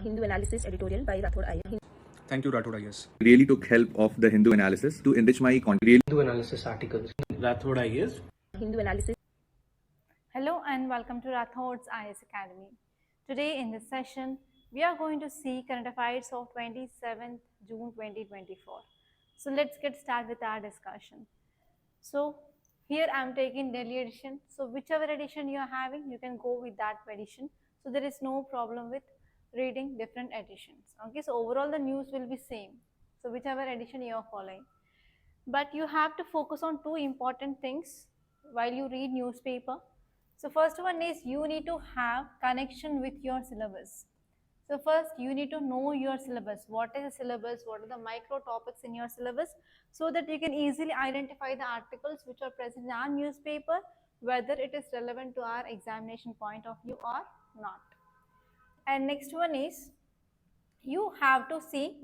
Hindu Analysis Editorial by Rathod IAS. Thank you, Rathod IAS. Really took help of the Hindu analysis to enrich my content. Hindu analysis articles. Rathod IAS. Hindu Analysis. Hello and welcome to Rathods IAS Academy. Today in this session, we are going to see current affairs of 27th June 2024. So let's get started with our discussion. So here I am taking Delhi edition. So whichever edition you are having, you can go with that edition. So there is no problem with reading different editions. Okay, so overall the news will be same. So whichever edition you are following. But you have to focus on two important things while you read newspaper. So first one is you need to have connection with your syllabus. So first you need to know your syllabus. What is the syllabus? What are the micro topics in your syllabus? So that you can easily identify the articles which are present in our newspaper, whether it is relevant to our examination point of view or not. And next one is you have to see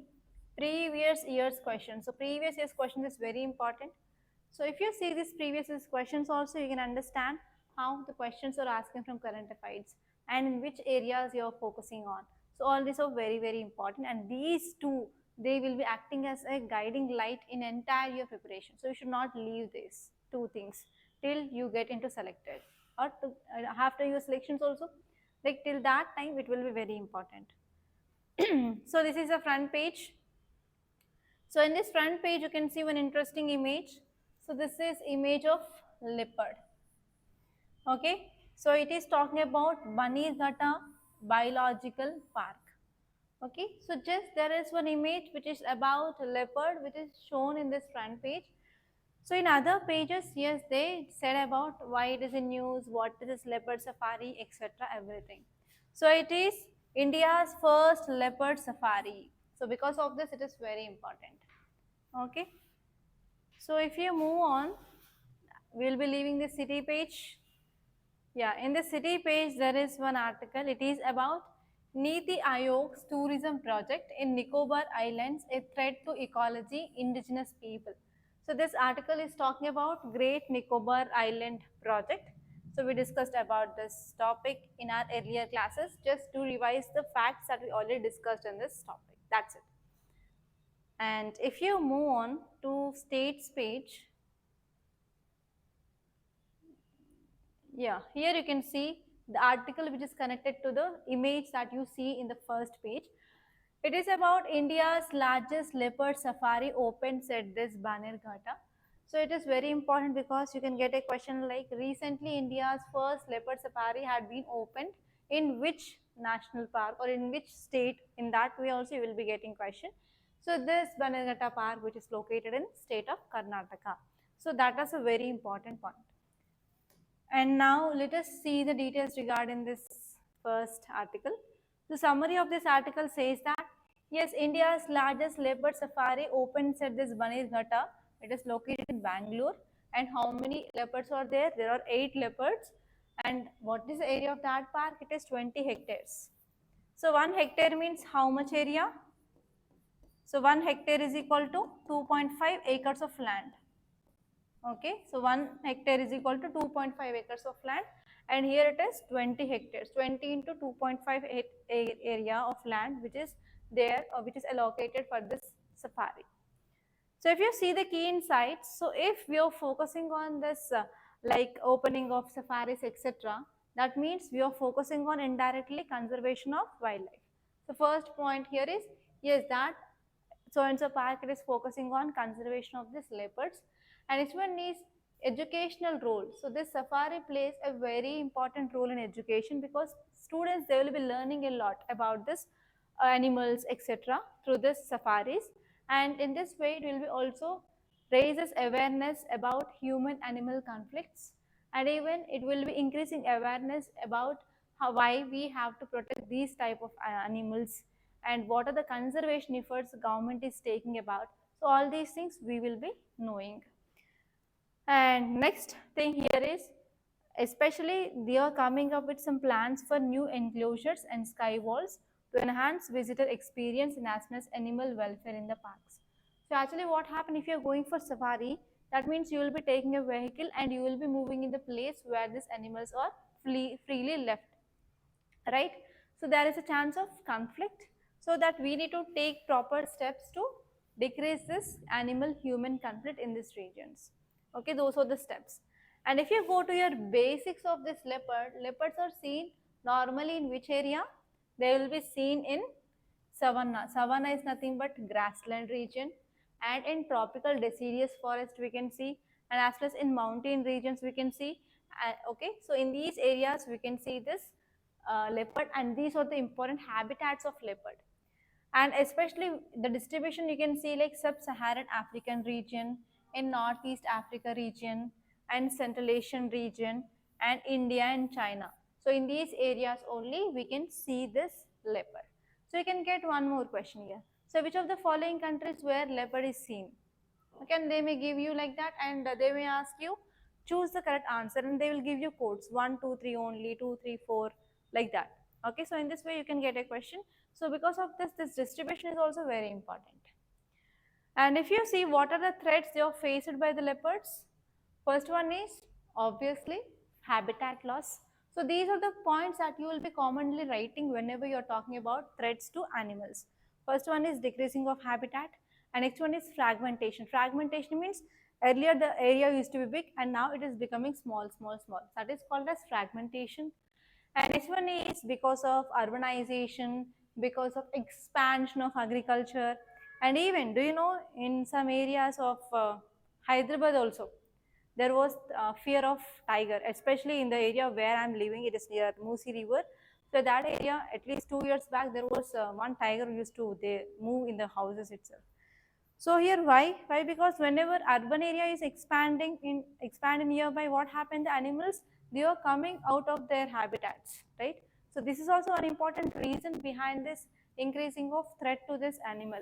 previous year's questions. So previous year's question is very important. So if you see these previous year's questions also, you can understand how the questions are asking from current affairs and in which areas you are focusing on. So all these are very, very important, and these two, they will be acting as a guiding light in entire your preparation. So you should not leave these two things till you get into selected, or after your selections also, like till that time it will be very important. So this is a front page. So in this front page you can see one interesting image. So this is image of leopard. Okay, so it is talking about Bannerghatta Biological Park. Okay, so just there is one image which is about leopard which is shown in this front page. So in other pages, yes, they said about why it is in news, what is this leopard safari, etc. everything. So it is India's first leopard safari. So because of this, it is very important. Okay. So if you move on, we will be leaving the city page. Yeah, in the city page, there is one article. It is about Niti Ayog's tourism project in Nicobar Islands, a threat to ecology, indigenous people. So this article is talking about Great Nicobar Island project. So we discussed about this topic in our earlier classes, just to revise the facts that we already discussed in this topic. That's it. And if you move on to states page, yeah, here you can see the article which is connected to the image that you see in the first page. It is about India's largest leopard safari opens at this Bannerghatta. So it is very important because you can get a question like recently India's first leopard safari had been opened in which national park or in which state. In that way also you will be getting question. So this Bannerghatta park which is located in state of Karnataka. So that is a very important point. And now let us see the details regarding this first article. The summary of this article says that yes, India's largest leopard safari opens at this Bannerghatta. It is located in Bangalore. And how many leopards are there? There are 8 leopards. And what is the area of that park? It is 20 hectares. So 1 hectare means how much area? So 1 hectare is equal to 2.5 acres of land. Okay, so 1 hectare is equal to 2.5 acres of land, and here it is 20 hectares, 20 into 2.5 area of land which is there or which is allocated for this safari. So if you see the key insights, so if we are focusing on this like opening of safaris etc., that means we are focusing on indirectly conservation of wildlife. The first point here is yes, that so and so park it is focusing on conservation of these leopards. And each one is educational role. So this safari plays a very important role in education because students, they will be learning a lot about this animals etc. through this safaris, and in this way it will be also raises awareness about human animal conflicts, and even it will be increasing awareness about why we have to protect these type of animals and what are the conservation efforts the government is taking about. So all these things we will be knowing. And next thing here is especially they are coming up with some plans for new enclosures and sky walls to enhance visitor experience and as well as animal welfare in the parks. So actually what happens if you are going for safari, that means you will be taking a vehicle and you will be moving in the place where these animals are freely left, right? So there is a chance of conflict, so that we need to take proper steps to decrease this animal human conflict in these regions. Okay, those are the steps. And if you go to your basics of this leopard, leopards are seen normally in which area? They will be seen in savanna. Savanna is nothing but grassland region, and in tropical deciduous forest we can see, and as well as in mountain regions we can see. Okay, so in these areas we can see this leopard, and these are the important habitats of leopard. And especially the distribution you can see like sub-Saharan African region, in Northeast Africa region, and Central Asian region, and India and China. So in these areas only we can see this leopard. So you can get one more question here. So which of the following countries where leopard is seen? Okay, and they may give you like that, and they may ask you choose the correct answer, and they will give you codes 1 2 3 only, 2 3 4, like that. Okay, so in this way you can get a question. So because of this distribution is also very important. And if you see what are the threats they are faced by the leopards, first one is obviously habitat loss. So these are the points that you will be commonly writing whenever you are talking about threats to animals. First one is decreasing of habitat, and next one is fragmentation. Fragmentation means earlier the area used to be big and now it is becoming small, small, small. That is called as fragmentation. And next one is because of urbanization, because of expansion of agriculture, and even, do you know, in some areas of Hyderabad also, there was fear of tiger, especially in the area where I am living. It is near Musi River. So that area, at least 2 years back, there was one tiger used to move in the houses itself. So here why? Why? Because whenever urban area is expanding nearby, what happened? The animals, they are coming out of their habitats, right? So this is also an important reason behind this increasing of threat to this animal.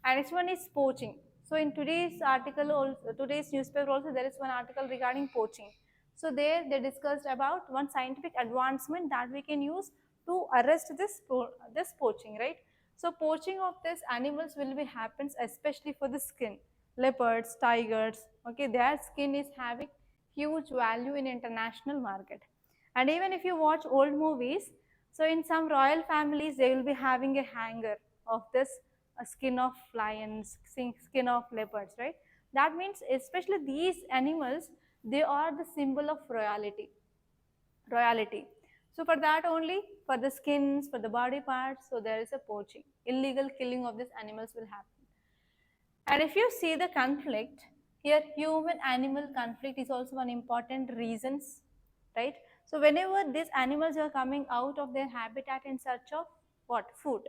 And next one is poaching. So in today's article, also, today's newspaper also, there is one article regarding poaching. So there they discussed about one scientific advancement that we can use to arrest this poaching, right? So poaching of these animals will be happens especially for the skin. Leopards, tigers, okay, their skin is having huge value in international market. And even if you watch old movies, so in some royal families they will be having a hanger of this skin of lions, skin of leopards, right? That means especially these animals, they are the symbol of royalty. So for that only, for the skins, for the body parts, so there is a poaching. Illegal killing of these animals will happen. And if you see the conflict, here human-animal conflict is also one important reasons, right? So whenever these animals are coming out of their habitat in search of what? Food.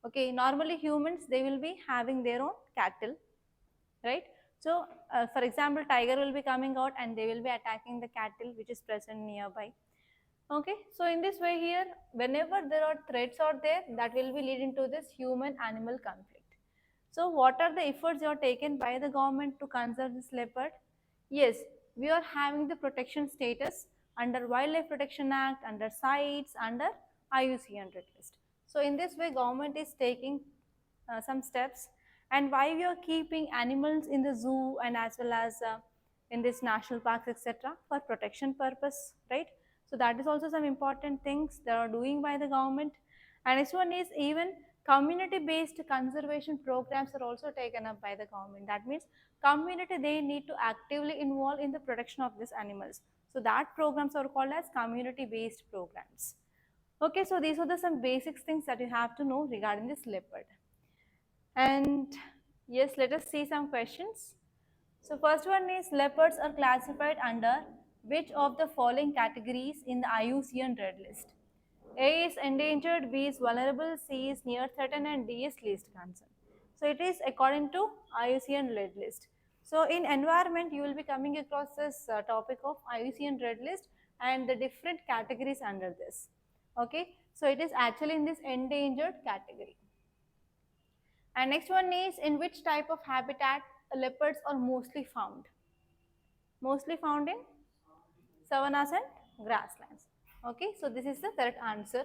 Okay, normally humans, they will be having their own cattle, right? So for example, tiger will be coming out and they will be attacking the cattle which is present nearby. Okay, so in this way here, whenever there are threats out there, that will be leading to this human-animal conflict. So what are the efforts you are taken by the government to conserve this leopard? Yes, we are having the protection status under Wildlife Protection Act, under CITES, under IUCN Red List. So in this way, government is taking some steps. And why we are keeping animals in the zoo and as well as in this national parks, etc., for protection purpose, right? So that is also some important things that are doing by the government. And next one is even community-based conservation programs are also taken up by the government. That means community, they need to actively involve in the protection of these animals. So that programs are called as community-based programs. Okay, so these are the some basic things that you have to know regarding this leopard. And yes, let us see some questions. So first one is leopards are classified under which of the following categories in the IUCN Red List? A is endangered, B is vulnerable, C is near threatened, and D is least concern. So it is according to IUCN Red List. So in environment, you will be coming across this topic of IUCN Red List and the different categories under this. Okay, so it is actually in this endangered category. And next one is in which type of habitat leopards are mostly found? Mostly found in savannas and grasslands. Okay, so this is the correct answer.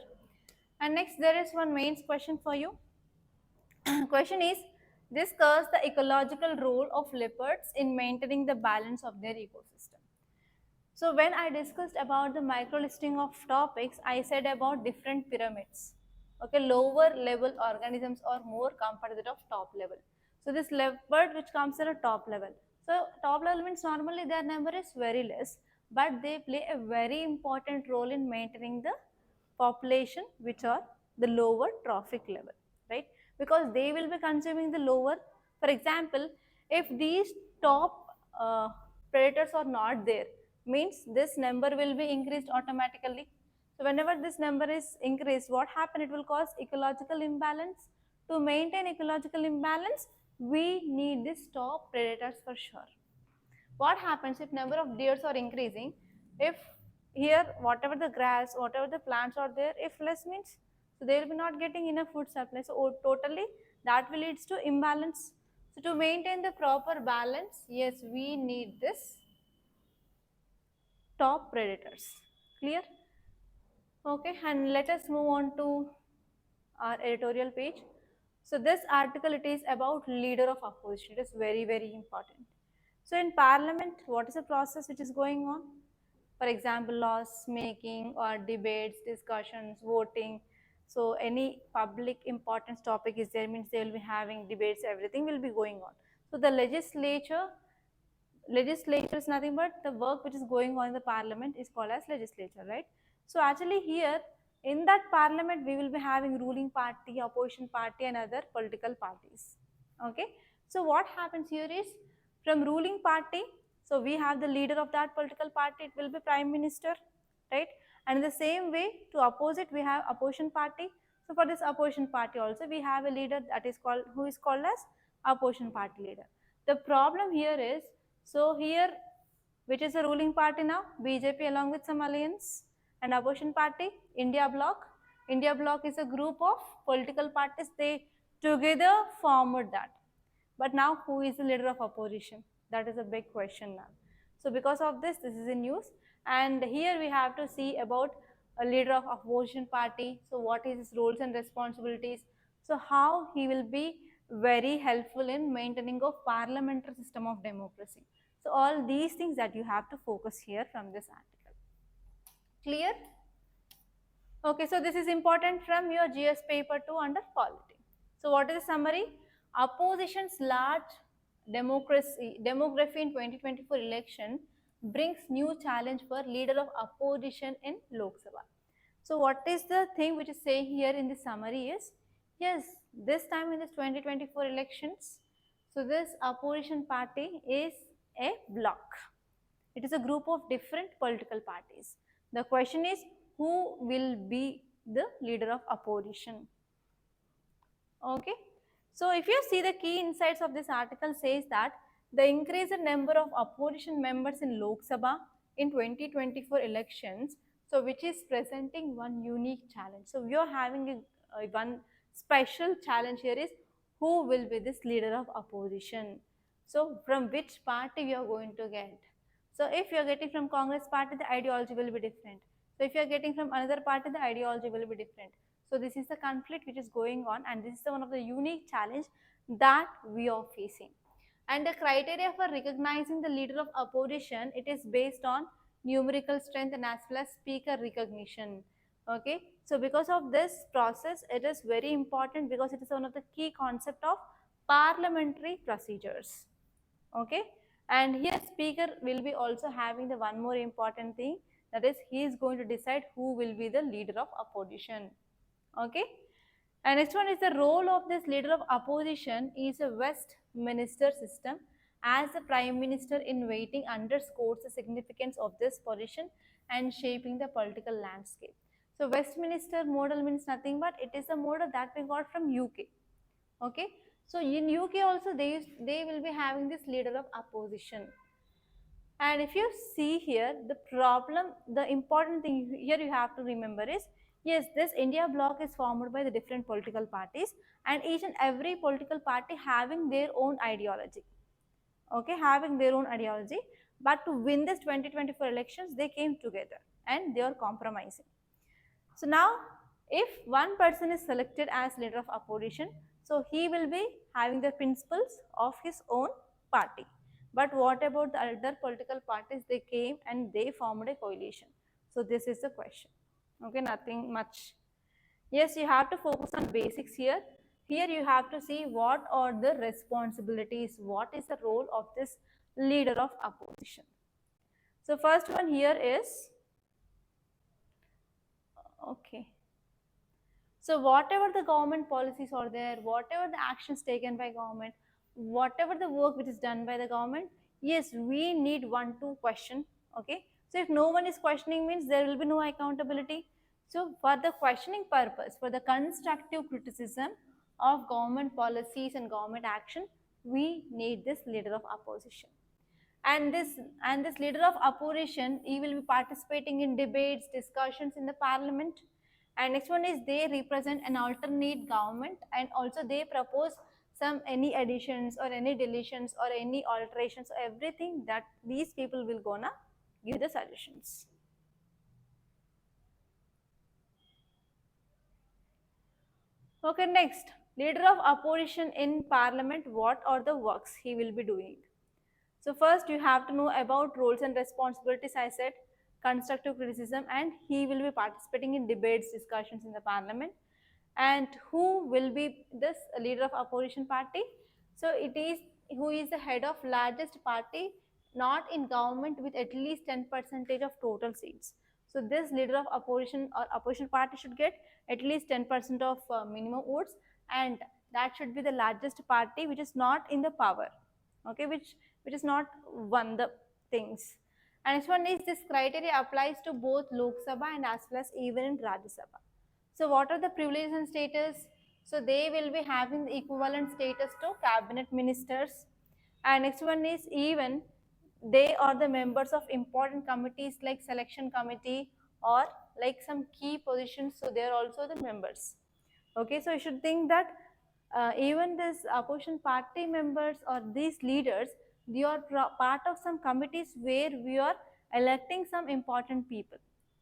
And next there is one main question for you. Question is, discuss the ecological role of leopards in maintaining the balance of their ecosystem. So when I discussed about the micro listing of topics, I said about different pyramids. Okay, lower level organisms are more composite of top level. So this leopard which comes at a top level. So top level means normally their number is very less, but they play a very important role in maintaining the population which are the lower trophic level, right? Because they will be consuming the lower. For example, if these top predators are not there, means this number will be increased automatically. So whenever this number is increased, what happen? It will cause ecological imbalance. To maintain ecological imbalance, we need these top predators for sure. What happens if number of deers are increasing? If here whatever the grass, whatever the plants are there, if less means, so they will be not getting enough food supply. So totally that will leads to imbalance. So to maintain the proper balance, yes, we need this top predators. Clear? Okay, and let us move on to our editorial page. So this article, it is about leader of opposition. It is very, very important. So in parliament, what is the process which is going on? For example, laws making or debates, discussions, voting. So any public importance topic is there, means they will be having debates, everything will be going on. So the legislature is nothing but the work which is going on in the parliament is called as legislature, right? So actually here in that parliament we will be having ruling party, opposition party and other political parties. Okay, so what happens here is from ruling party, so we have the leader of that political party, it will be prime minister, right? And in the same way to opposite we have opposition party. So for this opposition party also we have a leader that is called, who is called as opposition party leader. The problem here is, so here, which is the ruling party now? BJP along with some alliance, and opposition party, India Bloc. India Bloc is a group of political parties. They together formed that. But now who is the leader of opposition? That is a big question now. So because of this is in news. And here we have to see about a leader of opposition party. So what is his roles and responsibilities? So how he will be very helpful in maintaining of parliamentary system of democracy. So all these things that you have to focus here from this article. Clear? Okay, so this is important from your GS paper 2 under polity. So what is the summary? Opposition's large demography in 2024 election brings new challenge for leader of opposition in Lok Sabha. So what is the thing which is saying here in the summary is, yes, this time in this 2024 elections, so this opposition party is a bloc. It is a group of different political parties. The question is, who will be the leader of opposition? Okay. So if you see the key insights of this article says that the increased number of opposition members in Lok Sabha in 2024 elections, so which is presenting one unique challenge. So we are having one special challenge here is, who will be this leader of opposition? So from which party we are going to get? So if you are getting from Congress party, the ideology will be different. So if you are getting from another party, the ideology will be different. So this is the conflict which is going on, and this is one of the unique challenge that we are facing. And the criteria for recognizing the leader of opposition, it is based on numerical strength and as well as speaker recognition. Okay, so because of this process, it is very important because it is one of the key concept of parliamentary procedures. Okay, and here speaker will be also having the one more important thing, that is he is going to decide who will be the leader of opposition. Okay, and next one is the role of this leader of opposition is a Westminster system, as the prime minister in waiting underscores the significance of this position and shaping the political landscape. So Westminster model means nothing but it is a model that we got from UK. Okay, so in UK also they will be having this leader of opposition. And if you see here, the problem, the important thing here you have to remember is, yes, this India bloc is formed by the different political parties, and each and every political party having their own ideology. Okay, having their own ideology, but to win this 2024 elections, they came together and they are compromising. So now, if one person is selected as leader of opposition, so he will be having the principles of his own party. But what about the other political parties? They came and they formed a coalition. So this is the question. Okay, nothing much. Yes, you have to focus on basics here. Here you have to see what are the responsibilities, what is the role of this leader of opposition. So first one here is, okay. So whatever the government policies are there, whatever the actions taken by government, whatever the work which is done by the government, yes, we need one to question. Okay. So if no one is questioning means there will be no accountability. So for the questioning purpose, for the constructive criticism of government policies and government action, we need this leader of opposition. And this leader of opposition, he will be participating in debates, discussions in the parliament. And next one is they represent an alternate government, and also they propose some any additions or any deletions or any alterations, everything that these people will gonna give the suggestions. Okay, next, leader of opposition in parliament, what are the works he will be doing? So first you have to know about roles and responsibilities, I said, constructive criticism, and he will be participating in debates, discussions in the parliament. And who will be this leader of opposition party? So it is who is the head of largest party not in government with at least 10% of total seats. So this leader of opposition or opposition party should get at least 10% of minimum votes, and that should be the largest party which is not in the power, okay, which is not won the things. And next one is this criteria applies to both Lok Sabha and as well as even in Rajya Sabha. So what are the privileges and status? So they will be having the equivalent status to cabinet ministers. And next one is even they are the members of important committees like selection committee or like some key positions. So they are also the members. Okay, so you should think that even this opposition party members or these leaders, they are part of some committees where we are electing some important people.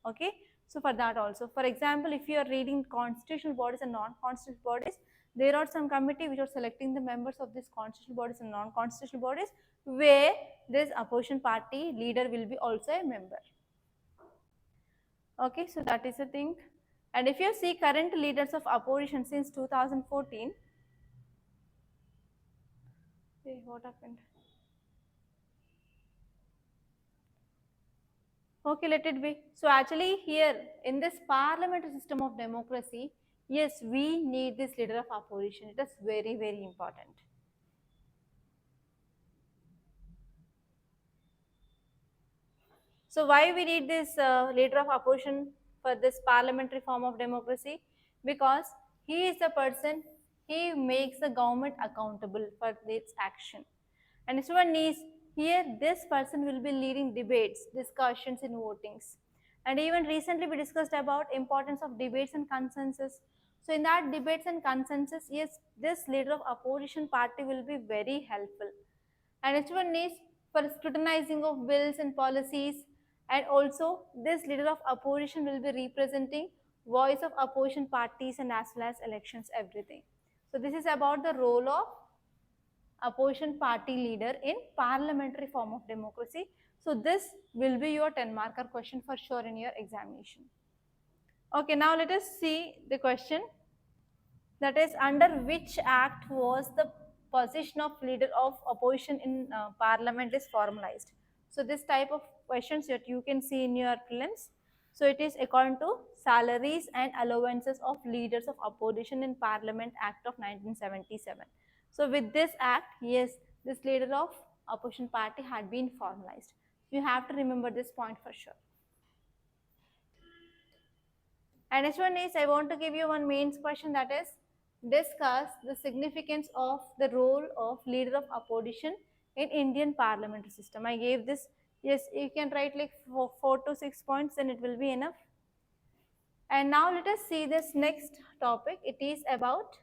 Okay, so for that also, for example, if you are reading constitutional bodies and non-constitutional bodies, there are some committee which are selecting the members of these constitutional bodies and non-constitutional bodies where this opposition party leader will be also a member. Okay, so that is the thing. And if you see current leaders of opposition since 2014, hey, what happened? Okay, let it be. So actually here in this parliamentary system of democracy, yes, we need this leader of opposition. It is very, very important. So why we need this leader of opposition for this parliamentary form of democracy? Because he is the person, he makes the government accountable for its action. And this one is here this person will be leading debates, discussions in votings. And even recently we discussed about importance of debates and consensus. So in that debates and consensus, yes, this leader of opposition party will be very helpful. And next one is for scrutinizing of bills and policies, and also this leader of opposition will be representing voice of opposition parties and as well as elections, everything. So this is about the role of opposition party leader in parliamentary form of democracy. So this will be your 10-marker question for sure in your examination. Okay, now let us see the question, that is under which act was the position of leader of opposition in parliament is formalized. So this type of questions that you can see in your prelims. So it is according to Salaries and Allowances of Leaders of Opposition in Parliament Act of 1977. So with this act, yes, this leader of opposition party had been formalized. You have to remember this point for sure. And next one is, I want to give you one main question, that is discuss the significance of the role of leader of opposition in Indian parliamentary system. I gave this, yes, you can write like 4 to 6 points and it will be enough. And now let us see this next topic. It is about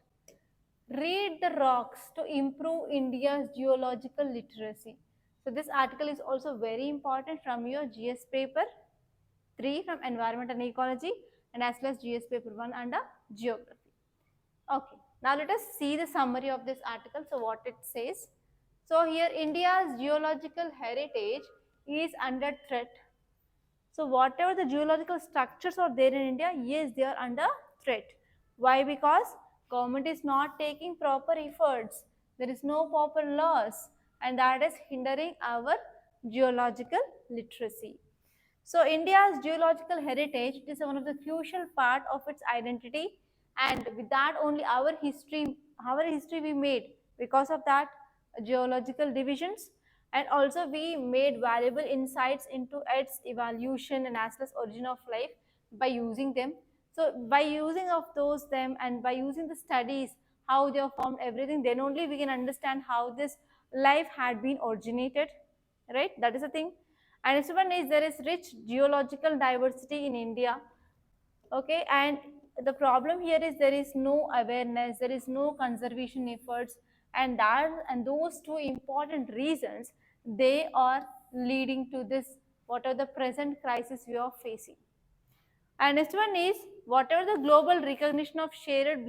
read the rocks to improve India's geological literacy. So this article is also very important from your GS paper 3 from environment and ecology, and as well as GS paper 1 under geography. Okay, now let us see the summary of this article. So what it says, So here India's geological heritage is under threat. So whatever the geological structures are there in India, yes, they are under threat. Why? Because government is not taking proper efforts. There is no proper laws, and that is hindering our geological literacy. So India's geological heritage is one of the crucial part of its identity, and with that only our history we made. Because of that geological divisions, and also we made valuable insights into its evolution and as well as origin of life by using them. So by using of those them and by using the studies how they have formed everything, then only we can understand how this life had been originated, right? That is the thing. And next one is there is rich geological diversity in India. Okay, and the problem here is there is no awareness, there is no conservation efforts, and those two important reasons, they are leading to this what are the present crisis we are facing. And next one is whatever the global recognition of shared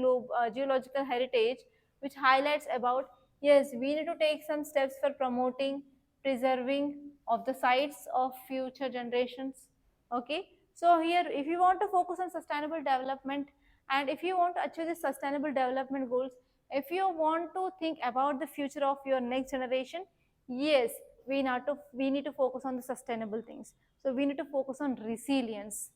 geological heritage, which highlights about, yes, we need to take some steps for promoting, preserving of the sites of future generations. Okay, so here if you want to focus on sustainable development, and if you want to achieve the sustainable development goals, if you want to think about the future of your next generation, yes, we need to focus on the sustainable things. So we need to focus on resilience.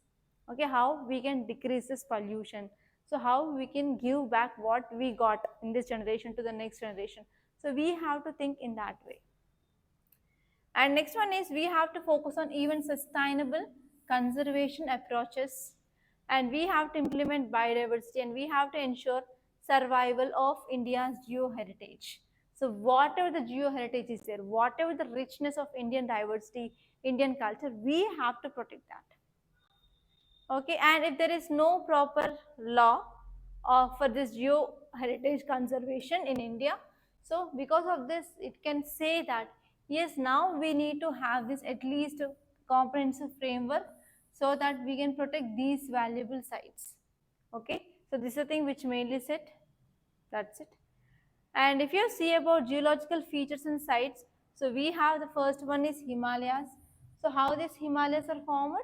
Okay, how we can decrease this pollution, so how we can give back what we got in this generation to the next generation. So we have to think in that way. And next one is we have to focus on even sustainable conservation approaches, and we have to implement biodiversity, and we have to ensure survival of India's geoheritage. So whatever the geoheritage is there, whatever the richness of Indian diversity, Indian culture, we have to protect that. Okay, and if there is no proper law for this geo heritage conservation in India, so because of this it can say that yes, now we need to have this at least comprehensive framework so that we can protect these valuable sites. Okay, so this is the thing which mainly said. That's it. And if you see about geological features and sites, so we have the first one is Himalayas. So how these Himalayas are formed?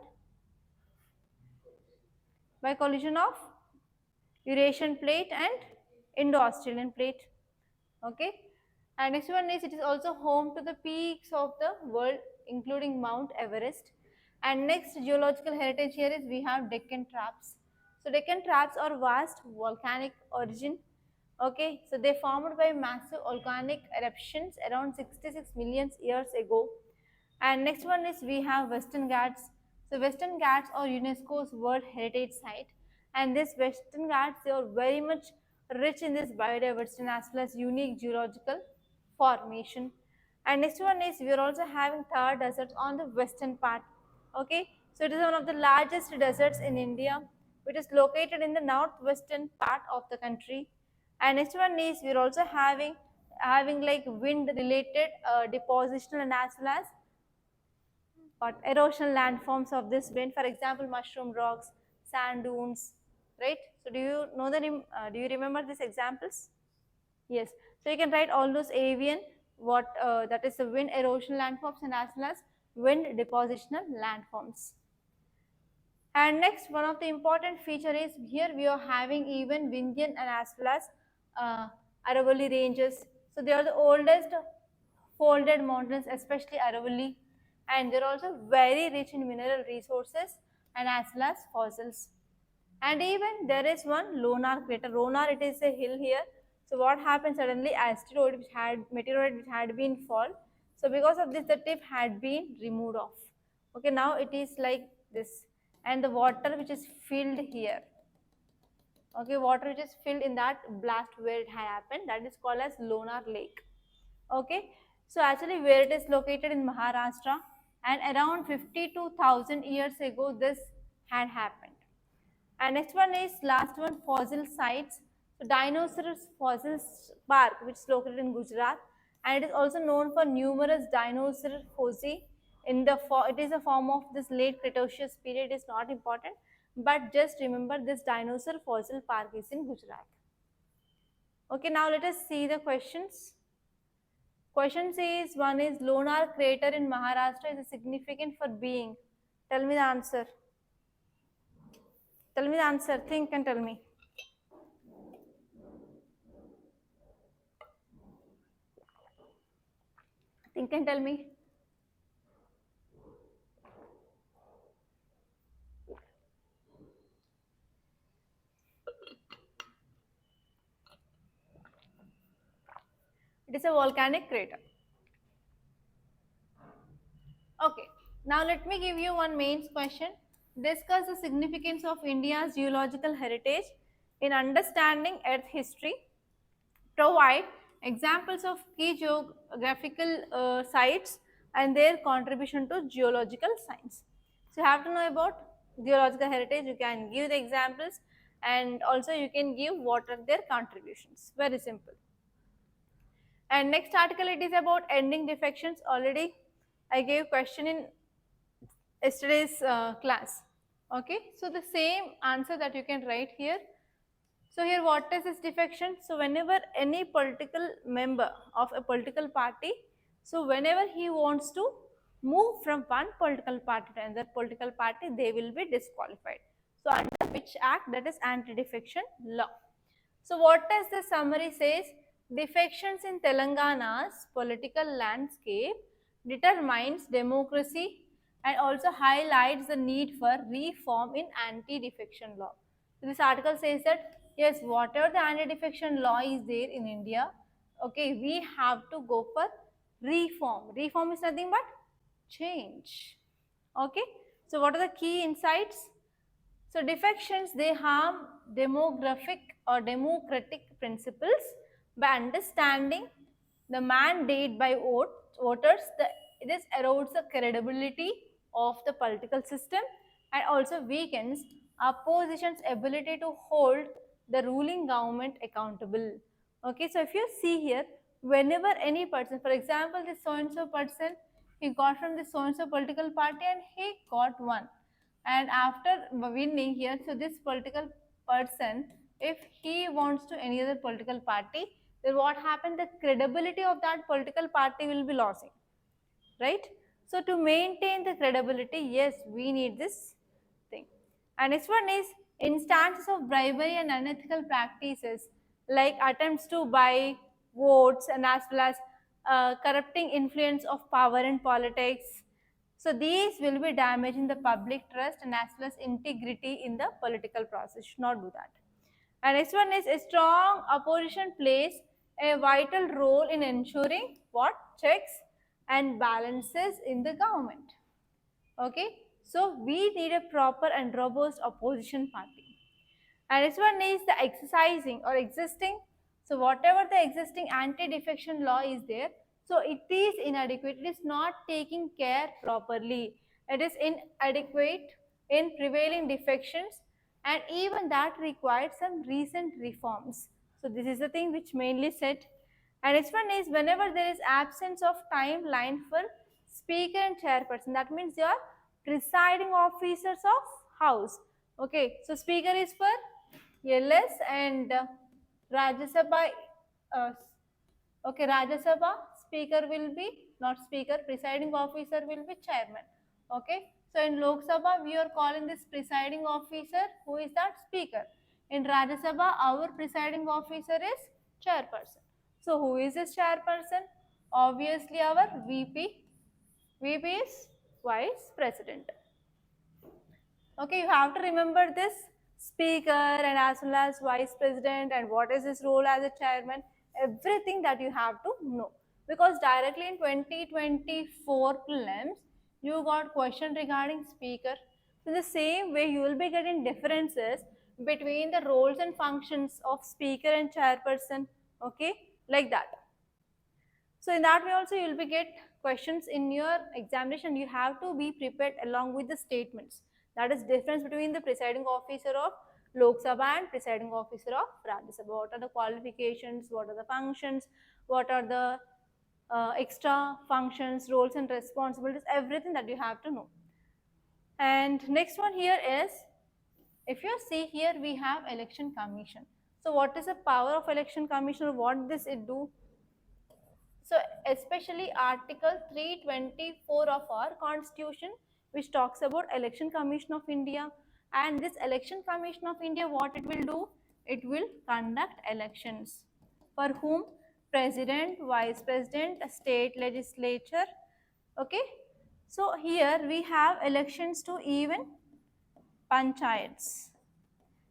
By collision of Eurasian plate and Indo-Australian plate. Okay, and next one is it is also home to the peaks of the world, including Mount Everest. And next geological heritage here is we have Deccan Traps. So Deccan Traps are vast volcanic origin. Okay, so they formed by massive volcanic eruptions around 66 million years ago. And next one is we have Western Ghats. So Western Ghats are UNESCO's World Heritage Site, and this Western Ghats, they are very much rich in this biodiversity as well as unique geological formation. And next one is we are also having Thar deserts on the western part. Okay, so it is one of the largest deserts in India, which is located in the northwestern part of the country. And next one is we are also having like wind related depositional and as well as what erosional landforms of this wind, for example mushroom rocks, sand dunes, right? So do you know the do you remember these examples? Yes, so you can write all those avian what that is the wind erosional landforms and as well as wind depositional landforms. And next, one of the important feature is here we are having even Vindhyan and as well as Aravalli ranges. So they are the oldest folded mountains, especially Aravalli, and they are also very rich in mineral resources and as well as fossils. And even there is one Lonar crater. Lonar, it is a hill here. So what happened suddenly? Asteroid which had meteoroid which had been fall. So because of this, the tip had been removed off. Okay, now it is like this, and the water which is filled here. Okay, water which is filled in that blast where it had happened, that is called as Lonar Lake. Okay, so actually where it is located in Maharashtra, and around 52,000 years ago this had happened. And next one is last one, fossil sites. So Dinosaurs Fossils Park, which is located in Gujarat, and it is also known for numerous dinosaur foci. It is a form of this late Cretaceous period. Is not important, but just remember this dinosaur fossil park is in Gujarat. Okay, now let us see the questions. Question says one is Lonar crater in Maharashtra is significant for being. Tell me the answer. Tell me the answer. Think and tell me. Think and tell me. It is a volcanic crater. Okay, now let me give you one main question. Discuss the significance of India's geological heritage in understanding Earth history. Provide examples of key geographical sites and their contribution to geological science. So you have to know about geological heritage. You can give the examples and also you can give what are their contributions. Very simple. And next article, it is about ending defections. Already I gave question in yesterday's class. Okay, so the same answer that you can write here. So here what is this defection? So whenever any political member of a political party, so whenever he wants to move from one political party to another political party, they will be disqualified. So under which act? That is anti-defection law. So what does the summary says? Defections in Telangana's political landscape determines democracy and also highlights the need for reform in anti-defection law. So this article says that yes, whatever the anti-defection law is there in India, okay, we have to go for reform. Reform is nothing but change. Okay, so what are the key insights? So defections, they harm demographic or democratic principles by understanding the mandate by voters. This erodes the credibility of the political system and also weakens opposition's ability to hold the ruling government accountable. Okay, so if you see here, whenever any person, for example, this so-and-so person, he got from this so-and-so political party and he got one. And after winning here, so this political person, if he wants to any other political party, then what happened? The credibility of that political party will be losing, right? So to maintain the credibility, yes, we need this thing. And next one is instances of bribery and unethical practices like attempts to buy votes and as well as corrupting influence of power in politics. So these will be damaging the public trust and as well as integrity in the political process. Should not do that. And next one is a strong opposition plays a vital role in ensuring what? Checks and balances in the government. Okay, so we need a proper and robust opposition party. And this one is the exercising or existing. So whatever the existing anti-defection law is there, so it is inadequate. It is not taking care properly. It is inadequate in prevailing defections, and even that required some recent reforms. So this is the thing which mainly said. And next one is whenever there is absence of timeline for speaker and chairperson, that means you are presiding officers of house. Okay, so speaker is for LS and Rajya Sabha. Okay, Rajya Sabha speaker will be not speaker, presiding officer will be chairman. Okay, so in Lok Sabha we are calling this presiding officer, who is that? Speaker. In Rajya Sabha our presiding officer is chairperson. So who is this chairperson? Obviously our VP. VP is vice president. Okay, you have to remember this speaker and as well as vice president and what is his role as a chairman, everything that you have to know, because directly in 2024 prelims you got question regarding speaker. So in the same way you will be getting differences between the roles and functions of speaker and chairperson. Okay, like that. So in that way also you will be get questions in your examination. You have to be prepared along with the statements. That is difference between the presiding officer of Lok Sabha and presiding officer of Rajya Sabha. What are the qualifications? What are the functions? What are the extra functions, roles and responsibilities? Everything that you have to know. And next one here is, if you see here we have election commission. So what is the power of election commission, or what does it do? So especially Article 324 of our Constitution, which talks about Election Commission of India. And this Election Commission of India, what it will do? It will conduct elections. For whom? President, Vice President, State Legislature. Okay. So here we have elections to even panchayats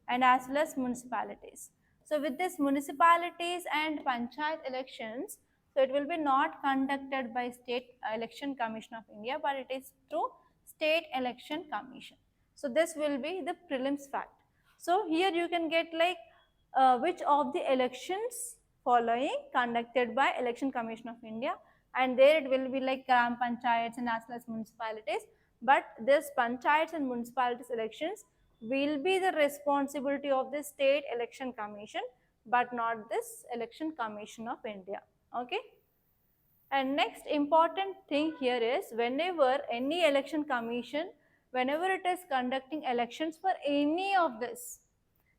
and as well as municipalities. So with this municipalities and panchayat elections, so it will be not conducted by State Election Commission of India, but it is through State Election Commission. So this will be the prelims fact. So here you can get like which of the elections following conducted by Election Commission of India, and there it will be like gram panchayats and as well as municipalities. But this panchayats and municipalities elections will be the responsibility of the State Election Commission, but not this Election Commission of India. Okay. And next important thing here is, whenever any election commission, whenever it is conducting elections for any of this,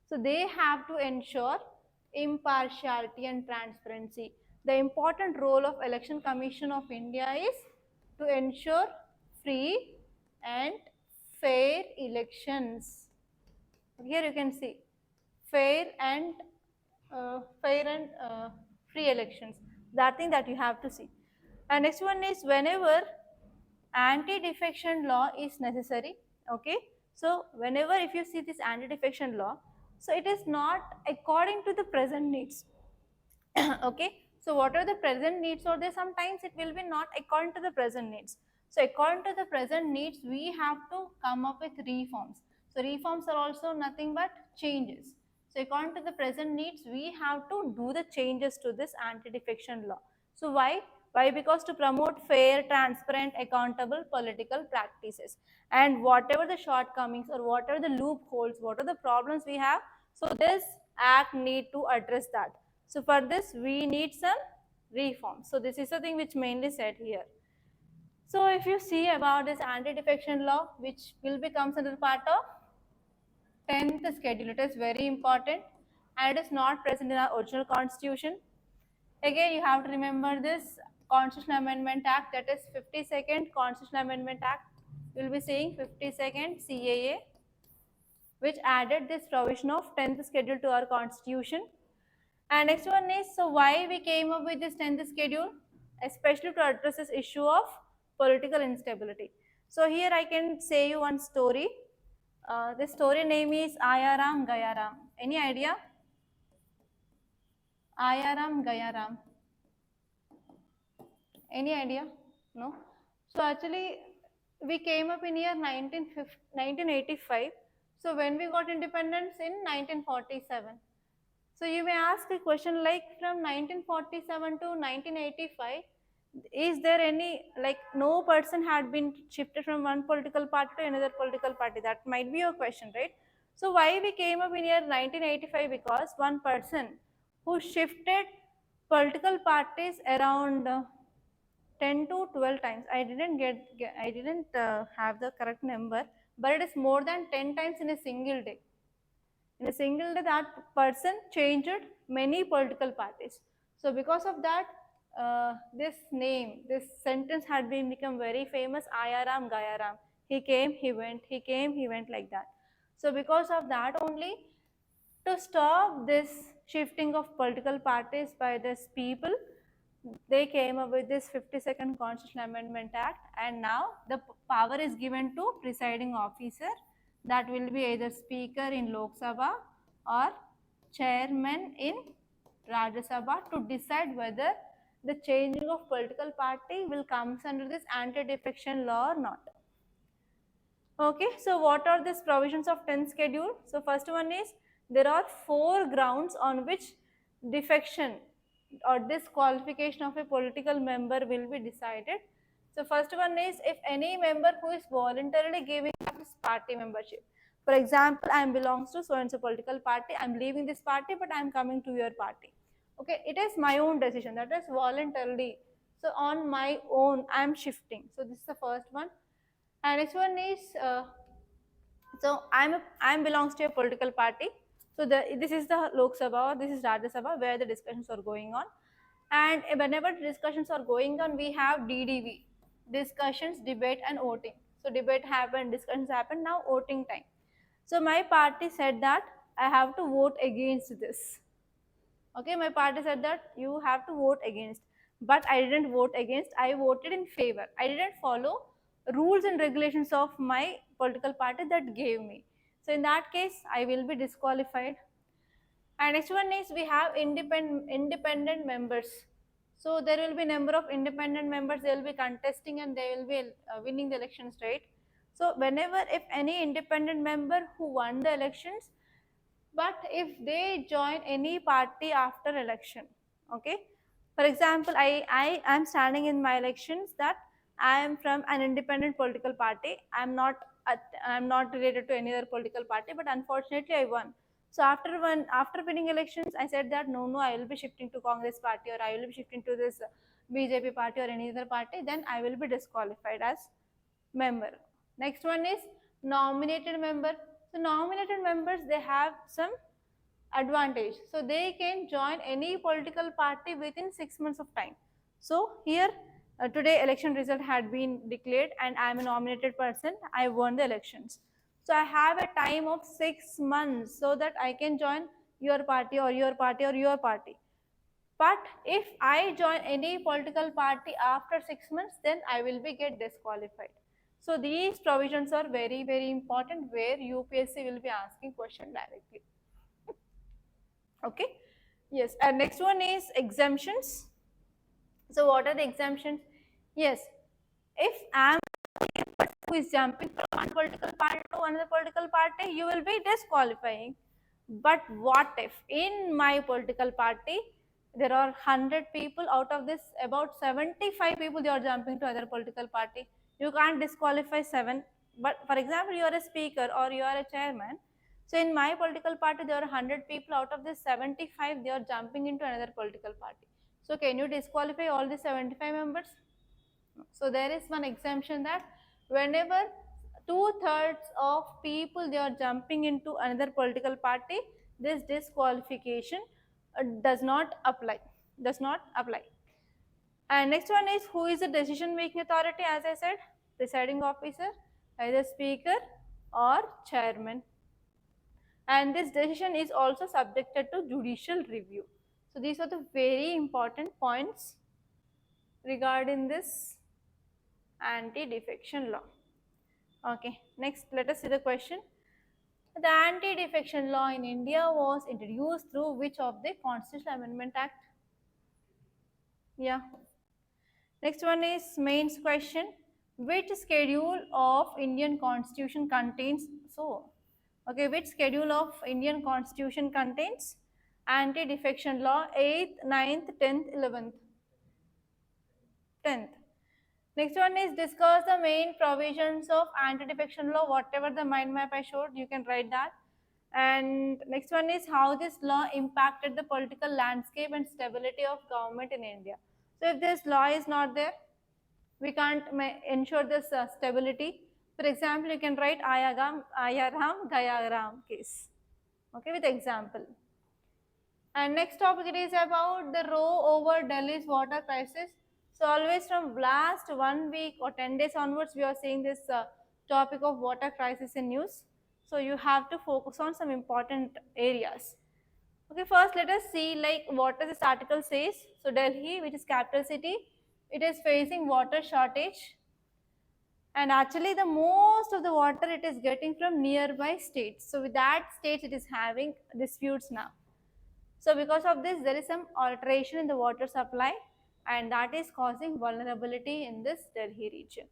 so they have to ensure impartiality and transparency. The important role of Election Commission of India is to ensure free and fair elections. Here you can see fair and free elections. That thing that you have to see. And next one is, whenever anti-defection law is necessary. Okay, so whenever if you see this anti-defection law, so it is not according to the present needs. Okay, so what are the present needs, or there sometimes it will be not according to the present needs. So according to the present needs, we have to come up with reforms. So reforms are also nothing but changes. So according to the present needs, we have to do the changes to this anti-defection law. So why? Why? Because to promote fair, transparent, accountable political practices, and whatever the shortcomings or whatever the loopholes, what are the problems we have, so this act need to address that. So for this we need some reforms. So this is the thing which mainly said here. So if you see about this anti-defection law, which will become under part of 10th schedule, it is very important and it is not present in our original constitution. Again, you have to remember this Constitutional Amendment Act, that is 52nd Constitutional Amendment Act. You will be seeing 52nd CAA, which added this provision of 10th schedule to our constitution. And next one is, so why we came up with this 10th schedule, especially to address this issue of political instability. So here I can say you one story. The story name is Ayaram Gayaram. Any idea? Ayaram Gayaram. Any idea? No? So actually we came up in year 1985. So when we got independence in 1947. So you may ask a question like, from 1947 to 1985, is there any, like, no person had been shifted from one political party to another political party? That might be your question, right? So why we came up in year 1985? Because one person who shifted political parties around 10 to 12 times. I didn't have the correct number, but it is more than 10 times in a single day. In a single day, that person changed many political parties. So because of that, this sentence had been become very famous, Ayaram Gayaram. He came, he went, he came, he went, like that. So because of that only, to stop this shifting of political parties by these people, they came up with this 52nd Constitutional Amendment Act, and now the power is given to presiding officer, that will be either speaker in Lok Sabha or chairman in Rajya Sabha, to decide whether the changing of political party will come under this anti-defection law or not. Okay, so what are these provisions of 10th schedule? So first one is, there are 4 grounds on which defection or disqualification of a political member will be decided. So first one is, if any member who is voluntarily giving up his party membership. For example, I belongs to so and so political party, I am leaving this party but I am coming to your party. Okay, it is my own decision, that is voluntarily. So on my own I am shifting. So this is the first one. And next one is, so I belongs to a political party. So this is the Lok Sabha or this is Rajya Sabha where the discussions are going on. And whenever discussions are going on, we have DDV, discussions, debate and voting. So debate happened, discussions happened, now voting time. So my party said that I have to vote against this. Okay, my party said that you have to vote against, but I didn't vote against, I voted in favor. I didn't follow rules and regulations of my political party that gave me. So in that case, I will be disqualified. And next one is we have independent members. So there will be number of independent members, they will be contesting and they will be winning the elections, right? So whenever if any independent member who won the elections, but if they join any party after election, okay, for example, I am standing in my elections that I am from an independent political party, I'm not related to any other political party, but unfortunately I won. So after winning elections, I said that no, I will be shifting to Congress party, or I will be shifting to this BJP party or any other party, then I will be disqualified as member. Next one is nominated member. So nominated members, they have some advantage. So they can join any political party within 6 months of time. So here today election result had been declared and I am a nominated person. I won the elections. So I have a time of 6 months so that I can join your party or your party or your party. But if I join any political party after 6 months, then I will be get disqualified. So these provisions are very, very important where UPSC will be asking question directly. Okay. Yes. And next one is exemptions. So what are the exemptions? Yes. If I am who is jumping from one political party to another political party, you will be disqualifying. But what if in my political party there are 100 people, out of this about 75 people they are jumping to other political party, you can't disqualify 7. But for example, you are a speaker or you are a chairman, so in my political party there are 100 people, out of this 75 they are jumping into another political party. So can you disqualify all the 75 members? So there is one exemption that whenever 2/3 of people they are jumping into another political party, this disqualification does not apply. Does not apply. And next one is who is the decision making authority? As I said, presiding officer, either speaker or chairman. And this decision is also subjected to judicial review. So these are the very important points regarding this anti-defection law. Okay, next let us see the question. The Anti-defection law in India was introduced through which of the Constitutional Amendment Act? Yeah. Next one is mains question. Which schedule of Indian Constitution contains, which schedule of Indian Constitution contains anti-defection law 8th, 9th, 10th, 11th? 10th. Next one is discuss the main provisions of anti-defection law. Whatever the mind map I showed, you can write that. And next one is how this law impacted the political landscape and stability of government in India. So if this law is not there, we can't ensure this stability. For example, you can write Ayaram Gayaram case. Okay, with example. And next topic it is about the row over Delhi's water crisis. So always from last 1 week or 10 days onwards, we are seeing this topic of water crisis in news. So you have to focus on some important areas. Okay, first let us see like what does this article says. So Delhi, which is capital city, it is facing water shortage. And actually the most of the water it is getting from nearby states. So with that states it is having disputes now. So because of this, there is some alteration in the water supply and that is causing vulnerability in this Delhi region.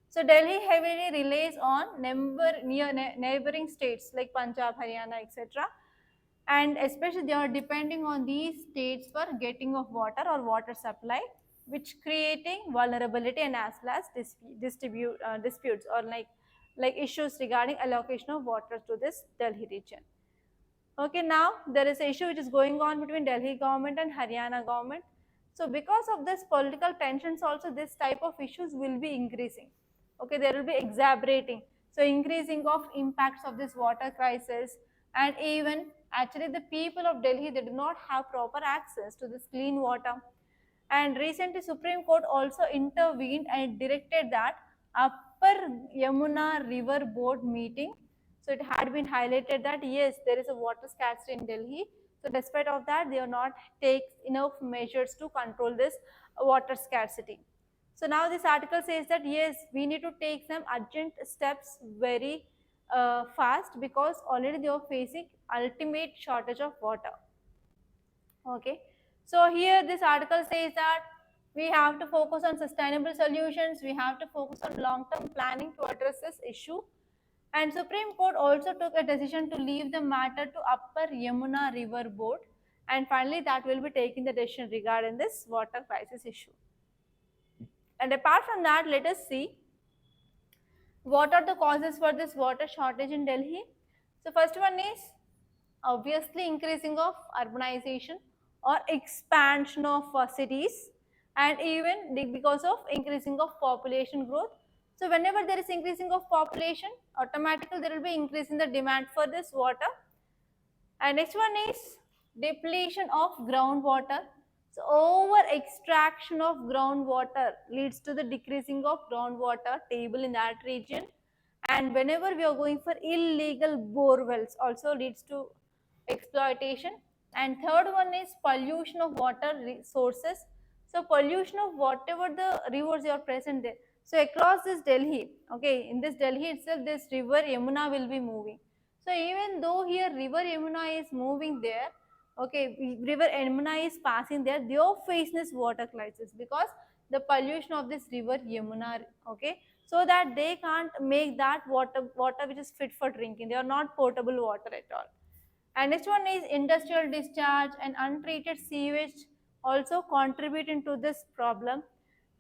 So Delhi heavily relies on neighboring states like Punjab, Haryana, etc. And especially they are depending on these states for getting of water or water supply, which creating vulnerability and as well as disputes or like issues regarding allocation of water to this Delhi region. Okay, now there is an issue which is going on between Delhi government and Haryana government. So because of this political tensions also, this type of issues will be increasing. Okay, there will be exacerbating. So increasing of impacts of this water crisis, and even actually the people of Delhi, they do not have proper access to this clean water. And recently Supreme Court also intervened and directed that Upper Yamuna River Board meeting. So it had been highlighted that yes, there is a water scarcity in Delhi. So despite of that, they are not take enough measures to control this water scarcity. So now this article says that yes, we need to take some urgent steps very fast, because already they are facing ultimate shortage of water. Okay, so here this article says that we have to focus on sustainable solutions, we have to focus on long-term planning to address this issue. And Supreme Court also took a decision to leave the matter to Upper Yamuna River Board, and finally that will be taking the decision regarding this water crisis issue. And apart from that, let us see what are the causes for this water shortage in Delhi. So first one is obviously increasing of urbanization or expansion of cities, and even because of increasing of population growth. So whenever there is increasing of population, automatically there will be increase in the demand for this water. And next one is depletion of groundwater. So over extraction of groundwater leads to the decreasing of groundwater table in that region. And whenever we are going for illegal bore wells, also leads to exploitation. And third one is pollution of water resources. So pollution of whatever the rivers you are present there. So across this Delhi, okay, in this Delhi itself, this river Yamuna will be moving. So even though here river Yamuna is moving there, okay, river Yamuna is passing there, they are facing this water crisis because the pollution of this river Yamuna, okay, so that they can't make that water which is fit for drinking. They are not potable water at all. And next one is industrial discharge and untreated sewage also contributing to this problem.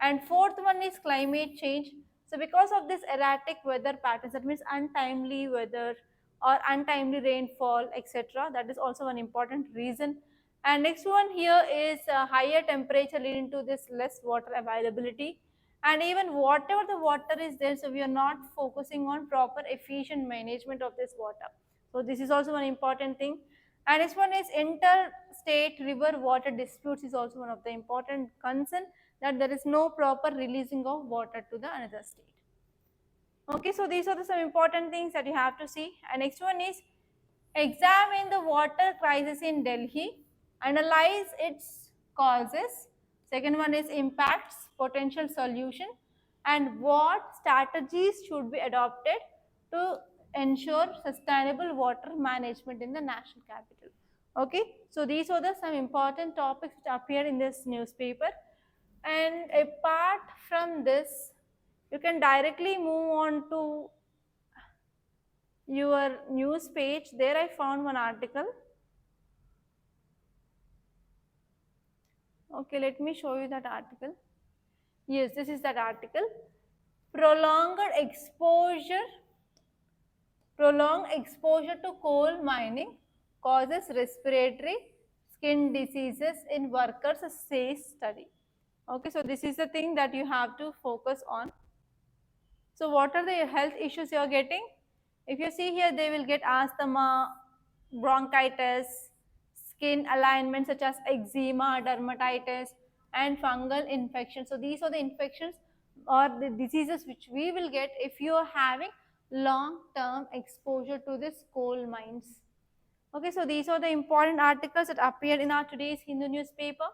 And fourth one is climate change. So because of this erratic weather patterns, that means untimely weather or untimely rainfall, etc., that is also one important reason. And next one here is higher temperature leading to this less water availability. And even whatever the water is there, so we are not focusing on proper efficient management of this water. So this is also one important thing. And next one is interstate river water disputes is also one of the important concern, that there is no proper releasing of water to the another state. Okay, so these are some important things that you have to see. And next one is examine the water crisis in Delhi, analyze its causes. Second one is impacts, potential solution, and what strategies should be adopted to ensure sustainable water management in the national capital. Okay, so these are some important topics which appear in this newspaper. And apart from this, you can directly move on to your news page. There I found one article. Okay, let me show you that article. Yes, this is that article. Prolonged exposure to coal mining causes respiratory skin diseases in workers, says study. Okay, so this is the thing that you have to focus on. So what are the health issues you are getting? If you see here, they will get asthma, bronchitis, skin alignment such as eczema, dermatitis, and fungal infection. So these are the infections or the diseases which we will get if you are having long-term exposure to this coal mines. Okay, so these are the important articles that appeared in our today's Hindu newspaper.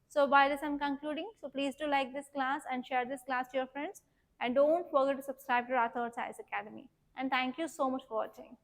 So by this I'm concluding. So please do like this class and share this class to your friends. And don't forget to subscribe to Rathods IAS Academy. And thank you so much for watching.